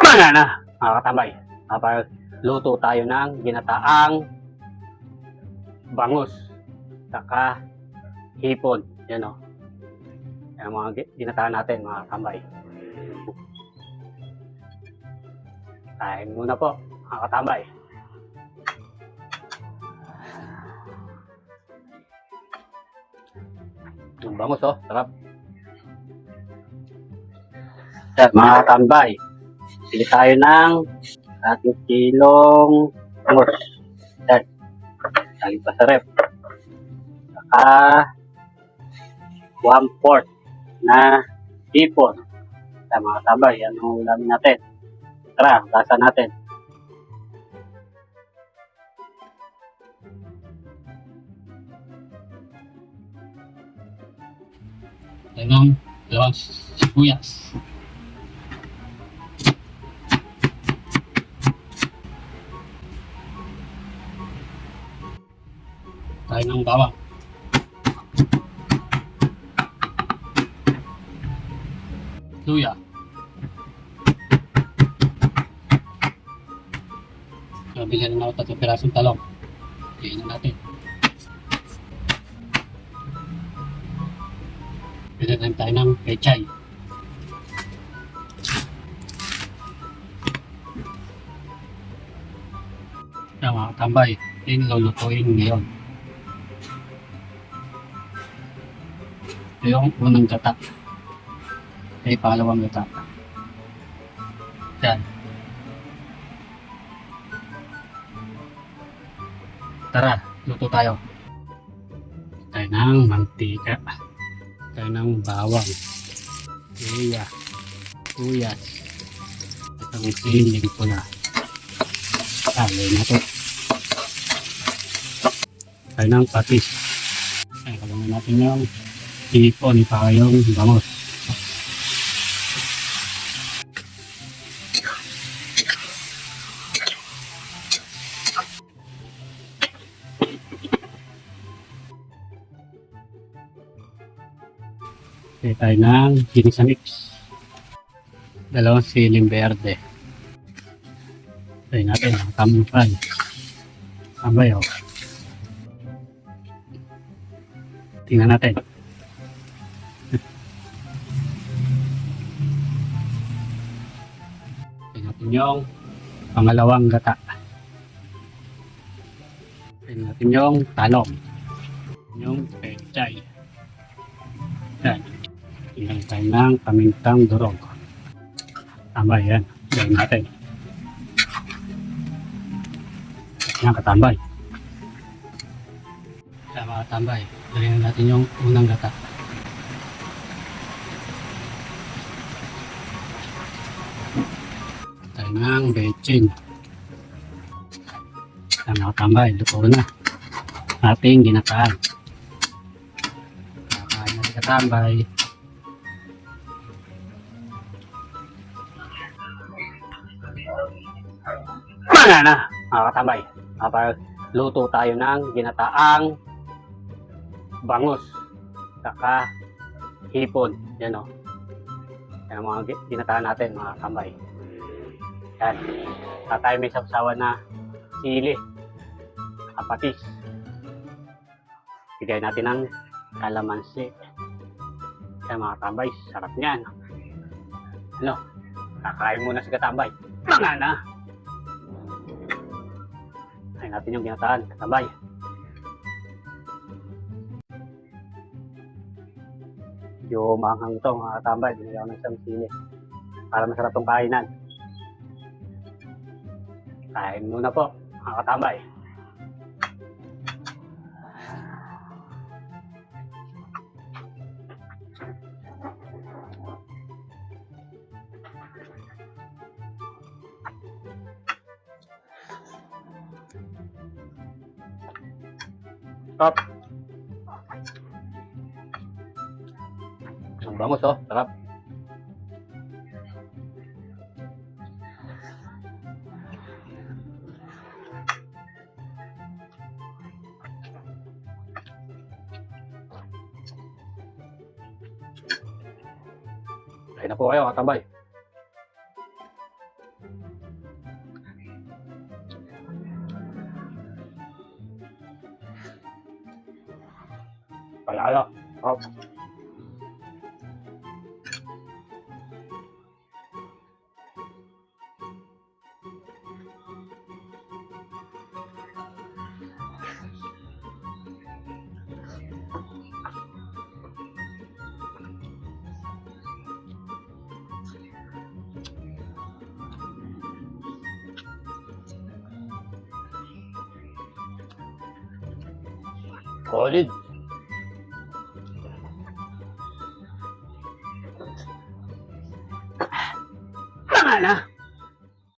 Mga na, mga katambay. Luto tayo ng ginataang bangus. Saka hipon. Yan o. Yan ang mga ginataan natin, mga katambay. Kain muna po, mga katambay. Yung bangus oh, sarap. Yan, mga katambay. Pili tayo ng ating kilong bangus. Yan. Lagi pa sa rep. Saka 1/4 na hipon. Yan, mga katambay. Yan ang ulamin natin. Tara, lasa natin. Dalawang sibuyas. Tayo ng bawang. Luya. Bilhin na ako 3 pirasong talong. Kainin natin. Bilhin lang tayo ng pechay. Yan mga katambay, yung lulutuin ngayon. Ito yung unang gata. Ito yung pangalawang gata. Yan. Tara, luto tayo. Tayo ng mantika. Tayo ng bawang. Luya. Uyas. At ang siling pula. Talay na ito. Tayo ng patis. Ay, kalungan natin yung hipon pa yung bangus. Kaya tayo ng ginisa mix. 2 siling berde. Tayo natin ang tamupan. Abay o. Tingnan natin. Tingnan natin yung pangalawang gata. Tingnan natin yung talong. Yung pechay. Yan. Tingnan tayo ng pamintang durog. Tama yan. Gawin natin. Yan katambay. Yan mga katambay. Gawin natin yung unang gata. Tayo ng bechin. Yan mga katambay. Luto na. Ating ginataan. Kakain na katambay. Mga na, mga katambay. Luto tayo ng ginataang bangus. Saka hipon. Yan o. Yan ang mga ginataan natin, mga katambay. Yan. Saka tayo may sawsawan na sili. Kapatis. Bigay natin ng kalamansi. Yan mga katambay. Sarap niyan. Ano? Kakain muna sa katambay. Mga na. Kain natin yung ginataan, katambay. Medyo maanghang ito mga katambay. Binigyan ko ng isang sili para masarap itong kainan. Kain muna po mga katambay. Sarap. Ang bangus oh, sarap. Kain na po kayo, katambay. Kaya, oh. Solid.